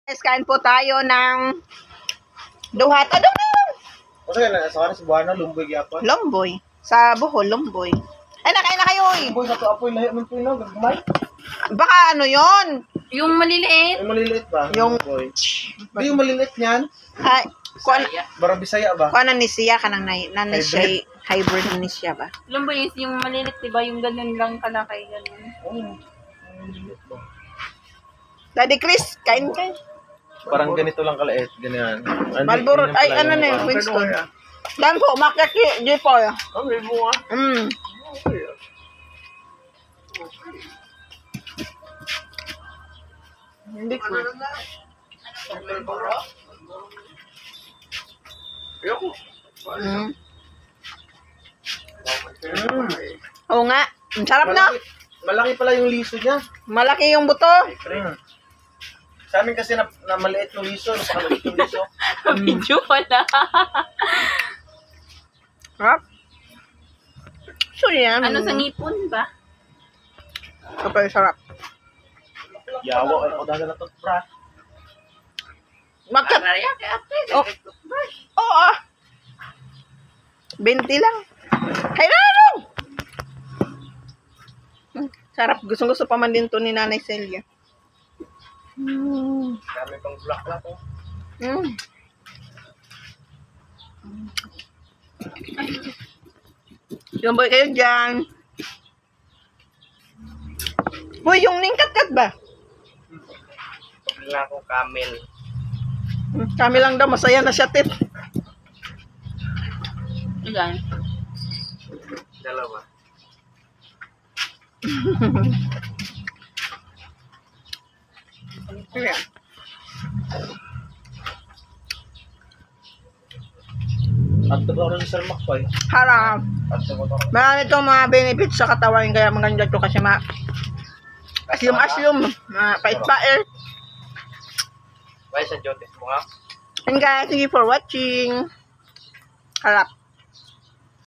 Guys, kain po tayo ng duhat. Ano na? Kasi na sa kanas buwana lumboy gyapon. Lomboy. Sa Bohol, lomboy. Ay, nakain na kayo eh. Lumboy sa to apoy lahi man po ino, gagmay. Baka ano yon? Yung maliliit. Ay maliliit ba? Yung- Lumboy. Di yung maliliit niyan. Ay, kuan Barang Bisaya ba? kuan ni siya kanang nanisya hybrid ni siya ba? Alam ba yung maliliit, diba? Yung ganun lang kalakay, ganun. Oh. Maliliit ba? Daddy Chris, kain ka. Parang ganito lang kalait, ganyan. Marlboro, ay ano na yun, Winston. Dan po, makaki, di po. Oh, may bunga. Hindi ko. Mm. Oo nga, ang sarap na. Malaki pala yung liso niya. Malaki yung buto. Sa amin kasi na maliit yung liso, napakaliit yung liso. Video pala. Sarap. So yan. Ano sa ngipon ba? Kapag sarap. Yawa, ay ko dala na to, bra. Makat. Araya, kaya Oh. Oo ah. 20 lang. Kailangan! Sarap. Gusto pa man din to ni Nanay Celia. Kami pang black na to. Yung boy kayo dyan. Boy, yung ningkat-kat ba? Pabili na ako camel. Kami lang daw, masaya na siya, tip. Ilan? Dalawa. Ayan. At ito rin Sir Makpay. Harap. At ito rin. Marami itong mga benefits sa katawan, kaya maganda ito kasi asyum, pait-pait. Bye sa Jotes mo nga. And guys, thank you for watching. Harap.